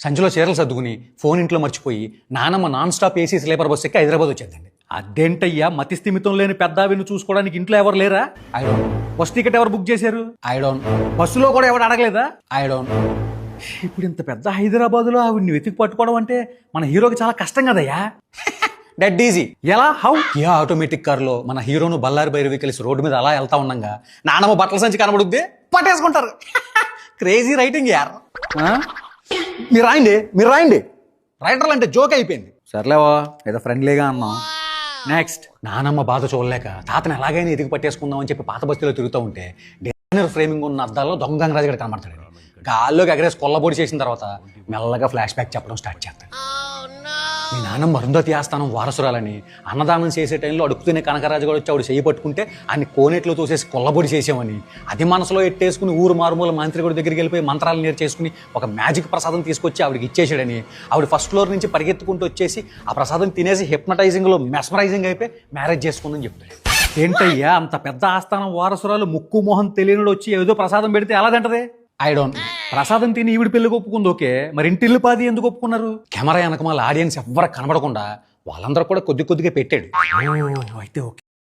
సంచిలో చీరలు సర్దుకుని ఫోన్ ఇంట్లో మర్చిపోయి నానమ్మ non stop AC sleeper bus ఎక్కి హైదరాబాద్ వచ్చేదండి. అదేంటయ్యా మతి స్థిమితం లేని పెద్దావిని చూసుకోవడానికి ఇంట్లో ఎవరు లేరా? I don't. బస్ టికెట్ ఎవరు బుక్ చేశారు? I don't. బస్సులో కూడా ఎవరు అడగలేదా? I don't. ఇప్పుడు ఇంత పెద్ద హైదరాబాద్లో ఆవిడ్ని వెతికి పట్టుకోవడం అంటే మన హీరోకి చాలా కష్టం కదయ్యా. Dead easy. ఎలా? హౌ? కియా ఆటోమేటిక్ కార్లో మన హీరోను బల్లారి భైరవి కలిసి రోడ్డు మీద అలా వెళ్తా ఉండగా నానమ్మ బట్టల సంచి కనబడుద్ది, పట్టేసుకుంటారు. క్రేజీ రైటింగ్ యార్. మీరు రాయండి. రైటర్లు అంటే జోక్ అయిపోయింది. సర్లేవా ఏదో ఫ్రెండ్లీగా అన్నాం. నెక్స్ట్. నానమ్మ బాధ చూడలేక తాతను ఎలాగైనా ఎదిగి పట్టేసుకుందాం అని చెప్పి పాత బస్తీలో తిరుగుతూ ఉంటే డిజైనర్ ఫ్రేమింగ్ ఉన్న అద్దాల్లో దొంగ గంగరాజు గడ కనబడతాడు. గాల్లోకి ఎగరేసి కొల్లబొడి చేసిన తర్వాత మెల్లగా ఫ్లాష్ బ్యాక్ చెప్పడం స్టార్ట్ చేస్తాడు. మీ నాన్నమ్మ అరుంధతి ఆస్థానం వారసురాలని అన్నదానం చేసే టైంలో అడుగుతూనే కనకరాజు కూడా వచ్చి ఆవిడ చేయి పట్టుకుంటే ఆయన కోనేట్లో తోసేసి కొల్లబొడి చేసామని అది మనసులో ఎట్టేసుకుని ఊరు మారుమూల మంత్రిగుడి దగ్గరికి వెళ్ళిపోయి మంత్రాలు నేర్చేసుకుని ఒక మ్యాజిక్ ప్రసాదం తీసుకొచ్చి ఆవిడకి ఇచ్చేసాడని ఆవిడ ఫస్ట్ ఫ్లోర్ నుంచి పరిగెత్తుకుంటూ వచ్చేసి ఆ ప్రసాదం తినేసి హిప్నటైజింగ్లో మెస్మరైజింగ్ అయిపోయి మ్యారేజ్ చేసుకుందని చెప్తాడు. ఏంటయ్యా అంత పెద్ద ఆస్థానం వారసురాలు ముక్కు మొహం తెలియనుడు వచ్చి ఏదో ప్రసాదం పెడితే ఎలా తింటది? I don't. ప్రసాదం తిని ఈవిడ పెళ్లికి ఒప్పుకుంది ఓకే, మరి ఇంటిల్లి పాది ఎందుకు ఒప్పుకున్నారు? కెమెరా వెనక వాళ్ళ ఆడియన్స్ ఎవ్వరు కనబడకుండా వాళ్ళందరూ కూడా కొద్దిగా పెట్టాడు. అయితే ఓకే.